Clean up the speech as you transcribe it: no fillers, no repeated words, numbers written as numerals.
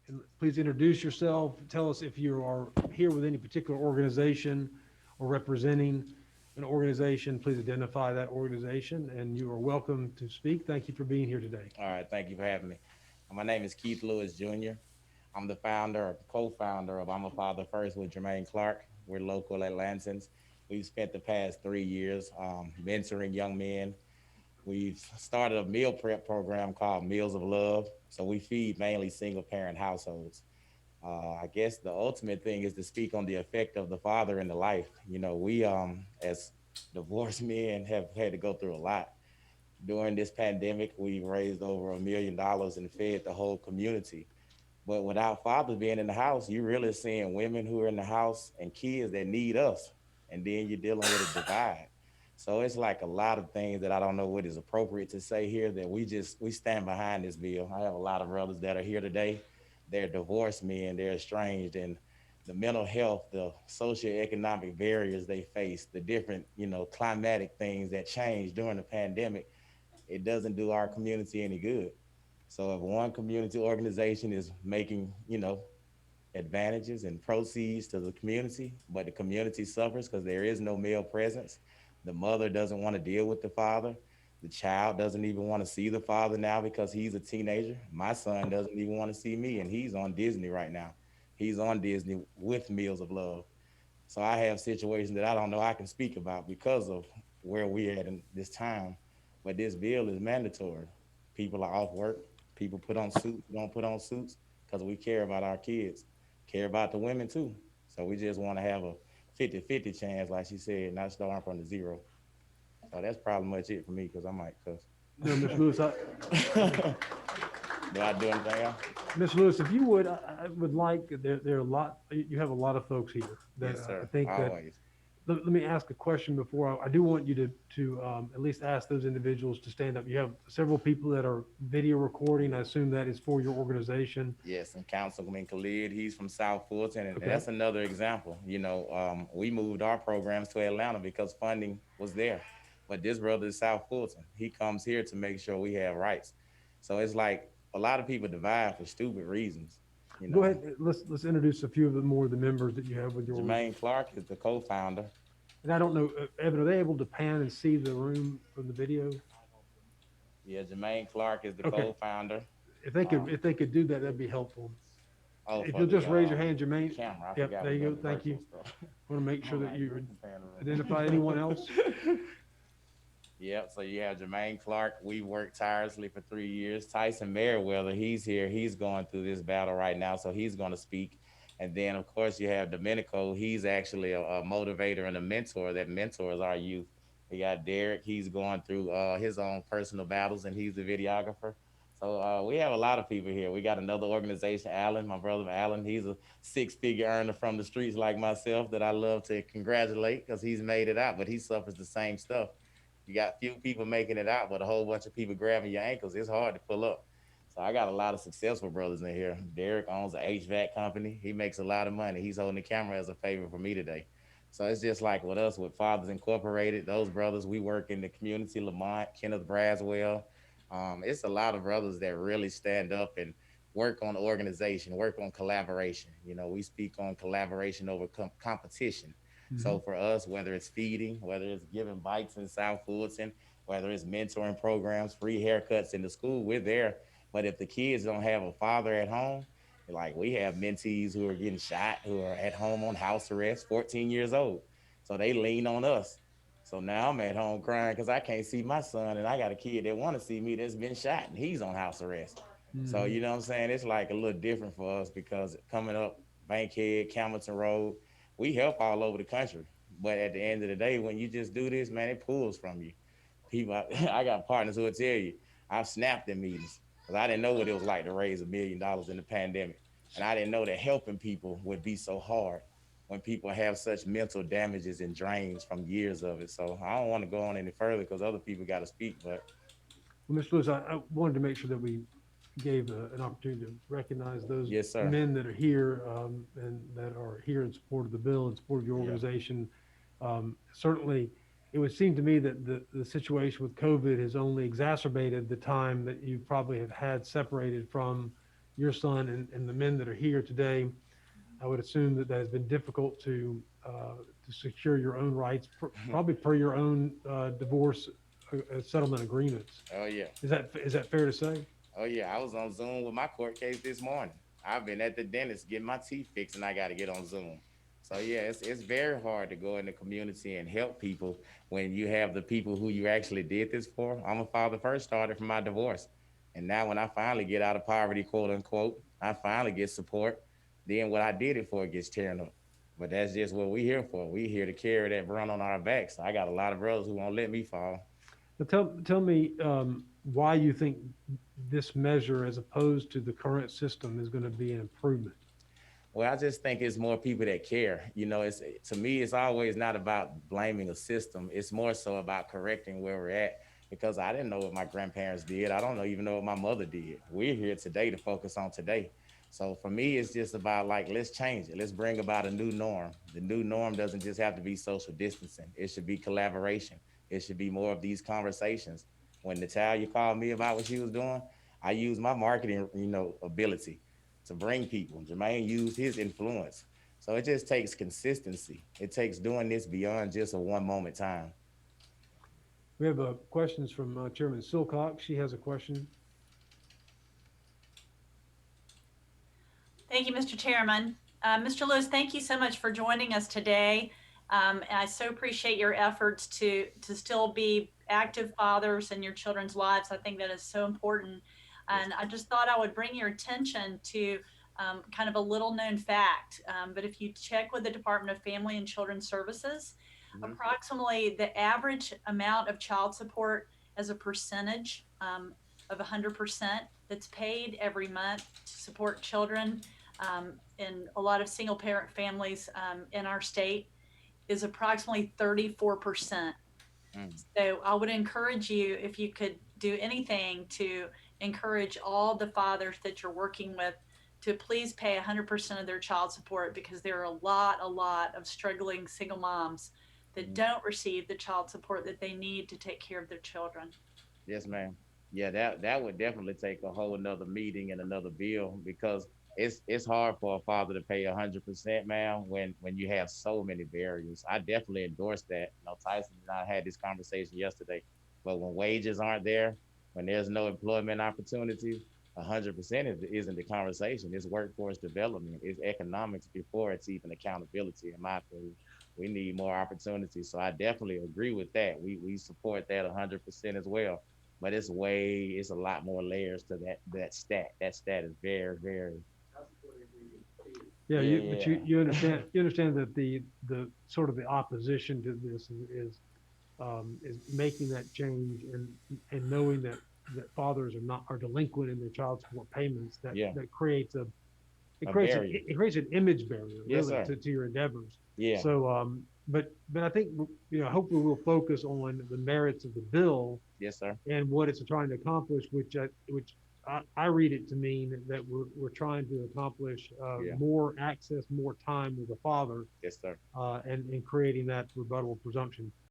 And please introduce yourself. Tell us if you are here with any particular organization or representing an organization. Please identify that organization, and you are welcome to speak. Thank you for being here today. All right, thank you for having me. My name is Keith Lewis Jr. I'm the founder or co-founder of I'm a Father First with Jermaine Clark. We're local Atlantans. We've spent the past 3 years mentoring young men. We've started a meal prep program called Meals of Love. So we feed mainly single parent households. I guess the ultimate thing is to speak on the effect of the father in the life. We as divorced men have had to go through a lot during this pandemic. We raised over $1 million and fed the whole community. But without fathers being in the house, you're really seeing women who are in the house and kids that need us. And then you're dealing with a divide. So it's like a lot of things that I don't know what is appropriate to say here that we stand behind this bill. I have a lot of brothers that are here today. They're divorced men, they're estranged, and the mental health, the socioeconomic barriers they face, the different, climatic things that change during the pandemic, it doesn't do our community any good. So if one community organization is making, advantages and proceeds to the community, but the community suffers because there is no male presence, the mother doesn't want to deal with the father. The child doesn't even want to see the father now because he's a teenager. My son doesn't even want to see me, and he's on Disney right now. He's on Disney with Meals of Love. So I have situations that I don't know I can speak about because of where we're at in this time. But this bill is mandatory. People are off work. People put on suits, don't put on suits because we care about our kids, care about the women too. So we just want to have a 50-50 chance, like she said, not starting from the zero. So that's probably much it for me because I might cuss. No, Ms. Lewis, Do I do anything else? Ms. Lewis, if you would, I would like, there are a lot, you have a lot of folks here that Yes, I sir. think that, Always. let me ask a question before I do want you to at least ask those individuals to stand up. You have several people that are video recording. I assume that is for your organization. Yes, and Councilman Khalid, he's from South Fulton, and Okay. that's another example. We moved our programs to Atlanta because funding was there, but this brother is South Fulton. He comes here to make sure we have rights. So it's like a lot of people divide for stupid reasons. You Go know, ahead. Let's introduce a few of the more of the members that you have with your organization. Jermaine Clark is the co-founder. And I don't know, Evan, are they able to pan and see the room from the video? Yeah, Jermaine Clark is the Okay. co-founder. If Um, they could do that, that'd be helpful. oh, If for you'll the just raise your hand, Jermaine. camera, I Yep, forgot there we you doing go. the Thank you. virtual stuff. I want to make sure I'm that like, you who can pan identify anyone else. around? Yep. So you have Jermaine Clark. We worked tirelessly for 3 years. Tyson Merriweather, he's here. He's going through this battle right now, so he's going to speak. And then, of course, you have Domenico. He's actually a motivator and a mentor that mentors our youth. We got Derek. He's going through his own personal battles, and he's the videographer. So we have a lot of people here. We got another organization, Alan, my brother Alan. He's a six-figure earner from the streets like myself that I love to congratulate because he's made it out, but he suffers the same stuff. You got few people making it out, but a whole bunch of people grabbing your ankles. It's hard to pull up. So I got a lot of successful brothers in here. Derek owns an HVAC company. He makes a lot of money. He's holding the camera as a favor for me today. So it's just like with us, with Fathers Incorporated, those brothers, we work in the community, Lamont, Kenneth Braswell. It's a lot of brothers that really stand up and work on organization, work on collaboration. We speak on collaboration over competition. Mhm. So for us, whether it's feeding, whether it's giving bites in South Fulton, whether it's mentoring programs, free haircuts in the school, we're there. But if the kids don't have a father at home, like we have mentees who are getting shot, who are at home on house arrest, 14 years old. So they lean on us. So now I'm at home crying because I can't see my son, and I got a kid that want to see me that's been shot, and he's on house arrest. So Mhm. you know what I'm saying? It's like a little different for us because coming up Bankhead, Campbellton Road, we help all over the country. But at the end of the day, when you just do this, man, it pulls from you. People, I got partners who will tell you, I've snapped in meetings because I didn't know what it was like to raise $1 million in the pandemic. And I didn't know that helping people would be so hard when people have such mental damages and drains from years of it. So I don't want to go on any further because other people got to speak. But Well, Mr. Lewis, I wanted to make sure that we gave an opportunity to recognize those yes, sir. men that are here and that are here in support of the bill, in support of your Yeah. organization. Certainly, it would seem to me that the situation with COVID has only exacerbated the time that you probably have had separated from your son and the men that are here today, I would assume that that has been difficult to secure your own rights, probably per your own divorce settlement agreements. Oh yeah. Is that fair to say? Oh yeah. I was on Zoom with my court case this morning. I've been at the dentist getting my teeth fixed, and I got to get on Zoom. So yeah, it's very hard to go in the community and help people when you have the people who you actually did this for. I'm a father first, started from my divorce, and now when I finally get out of poverty, quote unquote, I finally get support. Then what I did it for gets tearing up. But that's just what we here for. We here to carry that brunt on our backs. I got a lot of brothers who won't let me fall. But tell me why you think this measure, as opposed to the current system, is going to be an improvement. Well, I just think it's more people that care. You know, it's to me, it's always not about blaming a system. It's more so about correcting where we're at. Because I didn't know what my grandparents did. I don't know even know what my mother did. We're here today to focus on today. So for me, it's just about like let's change it. Let's bring about a new norm. The new norm doesn't just have to be social distancing. It should be collaboration. It should be more of these conversations. When Natalia called me about what she was doing, I used my marketing, ability to bring people. Jermaine used his influence. So it just takes consistency. It takes doing this beyond just a one moment time. We have questions from Chairman Silcock. She has a question. Thank you, Mr. Chairman. Mr. Lewis, thank you so much for joining us today. And I so appreciate your efforts to still be active fathers in your children's lives. I think that is so important. And I just thought I would bring your attention to kind of a little known fact. But if you check with the Department of Family and Children's Services, Mm-hmm. approximately the average amount of child support as a percentage of 100% that's paid every month to support children in a lot of single parent families in our state is approximately 34%. Mm. So I would encourage you, if you could do anything to encourage all the fathers that you're working with to please pay 100% of their child support, because there are a lot of struggling single moms that Mm. don't receive the child support that they need to take care of their children. Yes, ma'am. Yeah, that would definitely take a whole another meeting and another bill because it's hard for a father to pay 100%, ma'am, when you have so many barriers. I definitely endorse that. Tyson and I had this conversation yesterday. But when wages aren't there, when there's no employment opportunities, 100% isn't the conversation. It's workforce development. It's economics before it's even accountability, in my opinion. We need more opportunities. So I definitely agree with that. We support that 100% as well, but it's a lot more layers to that stat. That stat is very, very. Yeah, Yeah, but yeah. you understand that the sort of the opposition to this is making that change and knowing that fathers are delinquent in their child support payments. Yeah, That creates a barrier. it creates an image barrier Yes, really sir. to your endeavors. Yeah. So but I think hopefully we'll focus on the merits of the bill Yes, sir. and what it's trying to accomplish, which I read it to mean that we're trying to accomplish Yeah. more access, more time with the father, Yes, sir. and creating that rebuttable presumption.